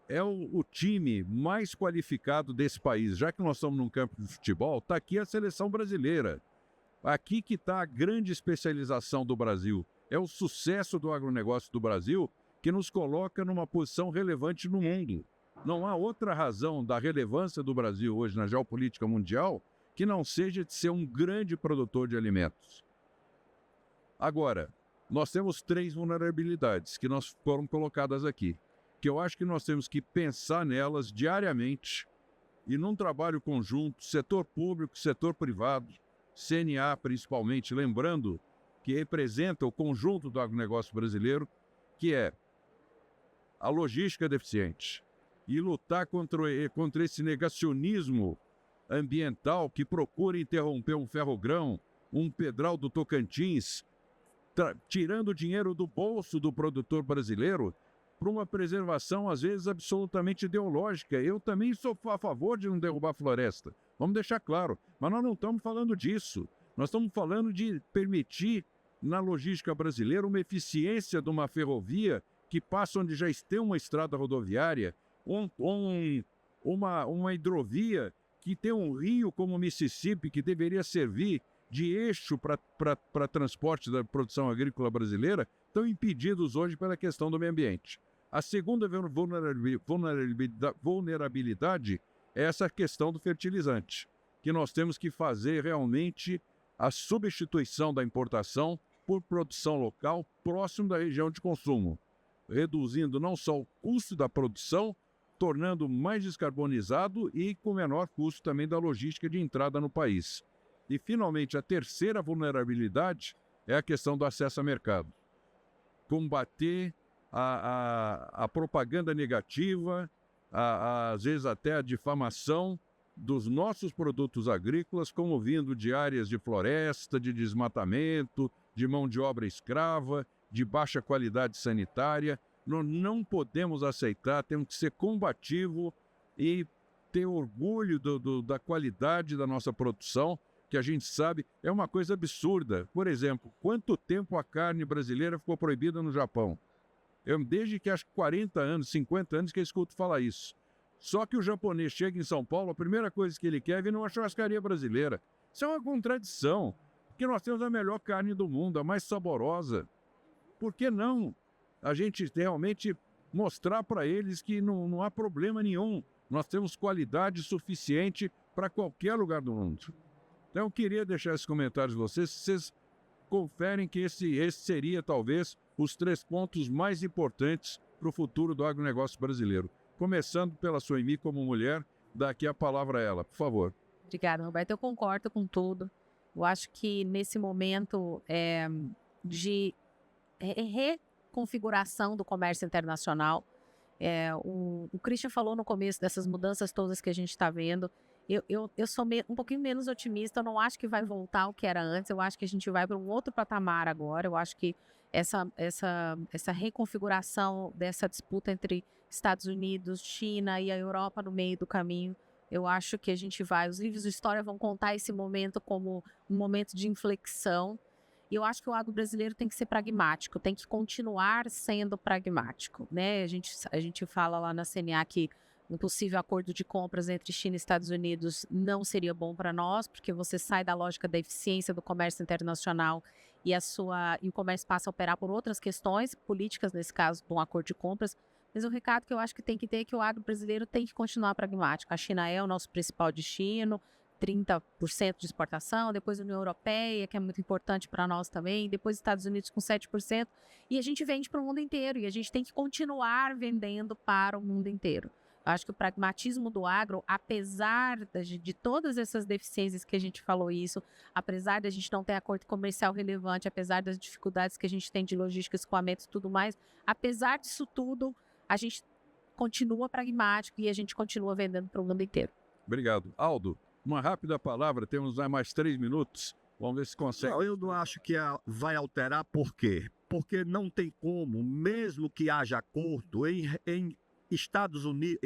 A: é o time mais qualificado desse país. Já que nós estamos num campo de futebol, está aqui a seleção brasileira. Aqui que está a grande especialização do Brasil. É o sucesso do agronegócio do Brasil que nos coloca numa posição relevante no mundo. Não há outra razão da relevância do Brasil hoje na geopolítica mundial que não seja de ser um grande produtor de alimentos. Agora, nós temos 3 vulnerabilidades que nós foram colocadas aqui, que eu acho que nós temos que pensar nelas diariamente e num trabalho conjunto, setor público, setor privado, CNA principalmente, lembrando que representa o conjunto do agronegócio brasileiro, que é a logística deficiente e lutar contra esse negacionismo ambiental que procura interromper um ferrogrão, um Pedral do Tocantins, tirando dinheiro do bolso do produtor brasileiro para uma preservação, às vezes, absolutamente ideológica. Eu também sou a favor de não derrubar a floresta, vamos deixar claro, mas nós não estamos falando disso. Nós estamos falando de permitir, na logística brasileira, uma eficiência de uma ferrovia que passa onde já tem uma estrada rodoviária, uma hidrovia que tem um rio como o Mississippi, que deveria servir de eixo para transporte da produção agrícola brasileira, estão impedidos hoje pela questão do meio ambiente. A segunda vulnerabilidade é essa questão do fertilizante, que nós temos que fazer realmente a substituição da importação por produção local próximo da região de consumo, reduzindo não só o custo da produção, tornando mais descarbonizado e com menor custo também da logística de entrada no país. E, finalmente, a terceira vulnerabilidade é a questão do acesso a mercado. Combater a propaganda negativa, às vezes até a difamação dos nossos produtos agrícolas como vindo de áreas de floresta, de desmatamento, de mão de obra escrava, de baixa qualidade sanitária. Nós não podemos aceitar, temos que ser combativo e ter orgulho da qualidade da nossa produção, que a gente sabe é uma coisa absurda. Por exemplo, quanto tempo a carne brasileira ficou proibida no Japão? Desde que acho que 40 anos, 50 anos que eu escuto falar isso. Só que o japonês chega em São Paulo, a primeira coisa que ele quer é vir numa churrascaria brasileira. Isso é uma contradição, porque nós temos a melhor carne do mundo, a mais saborosa. Por que não a gente realmente mostrar para eles que não há problema nenhum? Nós temos qualidade suficiente para qualquer lugar do mundo. Então eu queria deixar esses comentários de vocês conferem que esse seria talvez os 3 pontos mais importantes para o futuro do agronegócio brasileiro. Começando pela Suemi como mulher, daqui a palavra a ela, por favor.
D: Obrigada, Roberto. Eu concordo com tudo. Eu acho que nesse momento de reconfiguração do comércio internacional, o Christian falou no começo dessas mudanças todas que a gente está vendo. Eu sou um pouquinho menos otimista, eu não acho que vai voltar ao que era antes, eu acho que a gente vai para um outro patamar agora. Eu acho que essa reconfiguração dessa disputa entre Estados Unidos, China e a Europa no meio do caminho, eu acho que a gente vai, os livros de história vão contar esse momento como um momento de inflexão. E eu acho que o agro brasileiro tem que ser pragmático, tem que continuar sendo pragmático, né? A gente fala lá na CNA que um possível acordo de compras entre China e Estados Unidos não seria bom para nós, porque você sai da lógica da eficiência do comércio internacional e o comércio passa a operar por outras questões políticas, nesse caso, um acordo de compras. Mas o recado que eu acho que tem que ter é que o agro brasileiro tem que continuar pragmático. A China é o nosso principal destino, 30% de exportação, depois a União Europeia, que é muito importante para nós também, depois Estados Unidos com 7%, e a gente vende para o mundo inteiro, e a gente tem que continuar vendendo para o mundo inteiro. Eu acho que o pragmatismo do agro, apesar de todas essas deficiências que a gente falou isso, apesar de a gente não ter acordo comercial relevante, apesar das dificuldades que a gente tem de logística, escoamento e tudo mais, apesar disso tudo, a gente continua pragmático e a gente continua vendendo para o mundo inteiro.
A: Obrigado. Aldo, uma rápida palavra, temos mais 3 minutos. Vamos ver se consegue.
C: Não, eu não acho que vai alterar, por quê? Porque não tem como, mesmo que haja acordo em Estados Unidos,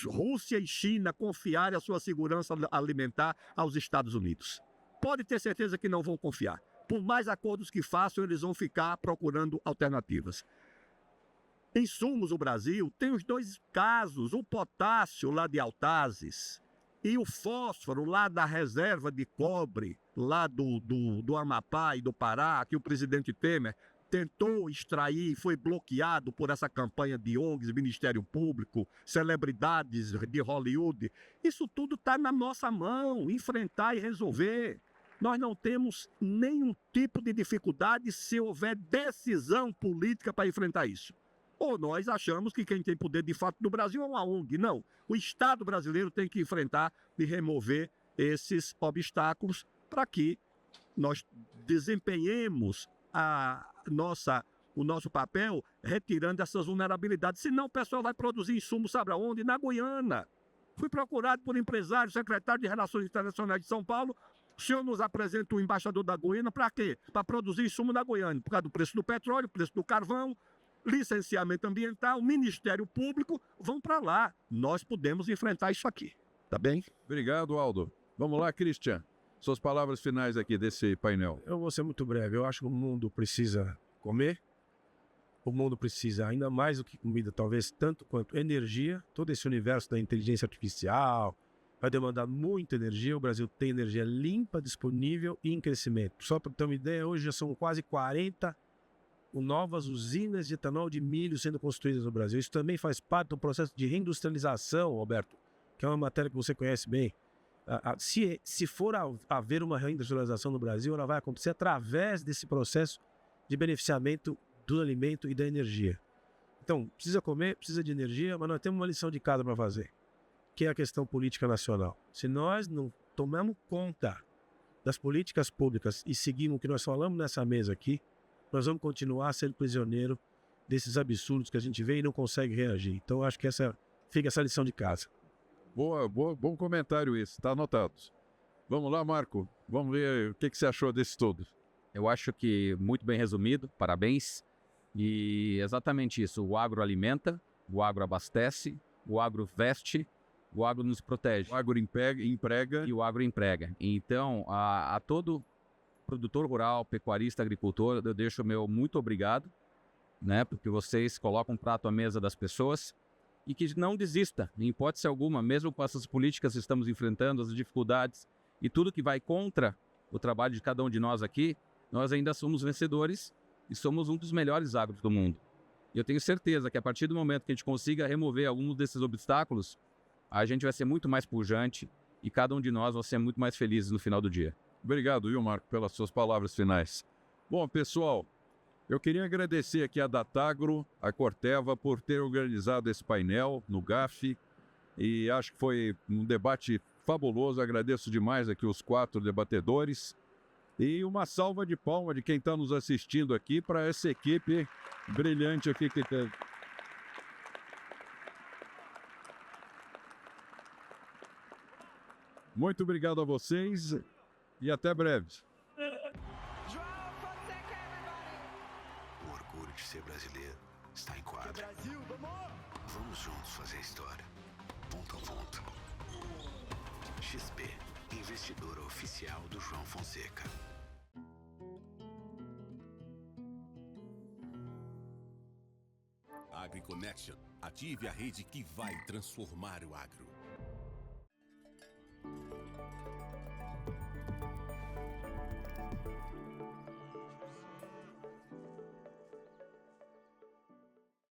C: Rússia e China confiarem a sua segurança alimentar aos Estados Unidos. Pode ter certeza que não vão confiar. Por mais acordos que façam, eles vão ficar procurando alternativas. Insumos, o Brasil tem os 2 casos, o potássio lá de Altazes e o fósforo lá da reserva de cobre, lá do Amapá e do Pará, que o presidente Temer tentou extrair e foi bloqueado por essa campanha de ONGs, Ministério Público, celebridades de Hollywood. Isso tudo está na nossa mão, enfrentar e resolver. Nós não temos nenhum tipo de dificuldade se houver decisão política para enfrentar isso. Ou nós achamos que quem tem poder de fato no Brasil é uma ONG. Não, o Estado brasileiro tem que enfrentar e remover esses obstáculos para que nós desempenhemos o nosso papel retirando essas vulnerabilidades. Senão o pessoal vai produzir insumos, sabe aonde? Na Guiana. Fui procurado por empresário, secretário de Relações Internacionais de São Paulo. O senhor nos apresenta o embaixador da Guiana para quê? Para produzir insumo na Guiana, por causa do preço do petróleo, preço do carvão, licenciamento ambiental, Ministério Público, vão para lá. Nós podemos enfrentar isso aqui, tá bem?
A: Obrigado, Aldo. Vamos lá, Christian. Suas palavras finais aqui desse painel.
B: Eu vou ser muito breve. Eu acho que o mundo precisa comer. O mundo precisa, ainda mais do que comida, talvez tanto quanto energia. Todo esse universo da inteligência artificial vai demandar muita energia. O Brasil tem energia limpa, disponível e em crescimento. Só para ter uma ideia, hoje já são quase 40 novas usinas de etanol de milho sendo construídas no Brasil. Isso também faz parte do processo de reindustrialização, Roberto, que é uma matéria que você conhece bem. Se for haver uma reindustrialização no Brasil, ela vai acontecer através desse processo de beneficiamento do alimento e da energia. Então, precisa comer, precisa de energia, mas nós temos uma lição de casa para fazer, que é a questão política nacional. Se nós não tomarmos conta das políticas públicas e seguirmos o que nós falamos nessa mesa aqui, nós vamos continuar sendo prisioneiro desses absurdos que a gente vê e não consegue reagir. Então, acho que fica essa lição de casa.
A: Bom comentário esse, está anotado. Vamos lá, Marco. Vamos ver o que você achou desse todo.
E: Eu acho que muito bem resumido, parabéns. E exatamente isso, o agro alimenta, o agro abastece, o agro veste, o agro nos protege.
A: O agro emprega.
E: E o agro emprega. Então, a todo produtor rural, pecuarista, agricultor, eu deixo o meu muito obrigado, né, porque vocês colocam um prato à mesa das pessoas e que não desista, em hipótese alguma, mesmo com essas políticas que estamos enfrentando, as dificuldades e tudo que vai contra o trabalho de cada um de nós aqui, nós ainda somos vencedores e somos um dos melhores agros do mundo. E eu tenho certeza que a partir do momento que a gente consiga remover alguns desses obstáculos, a gente vai ser muito mais pujante e cada um de nós vai ser muito mais feliz no final do dia.
A: Obrigado, viu, Marco, pelas suas palavras finais. Bom, pessoal, Eu queria agradecer aqui a Datagro, a Corteva, por ter organizado esse painel no GAF. E acho que foi um debate fabuloso. Agradeço demais aqui os 4 debatedores. E uma salva de palmas de quem está nos assistindo aqui para essa equipe brilhante aqui que tem. Muito obrigado a vocês e até breve.
F: O orgulho de ser brasileiro está em quadra. Vamos juntos fazer história. Ponto a ponto. XP, investidora oficial do João Fonseca.
G: AgriConnection. Ative a rede que vai transformar o agro.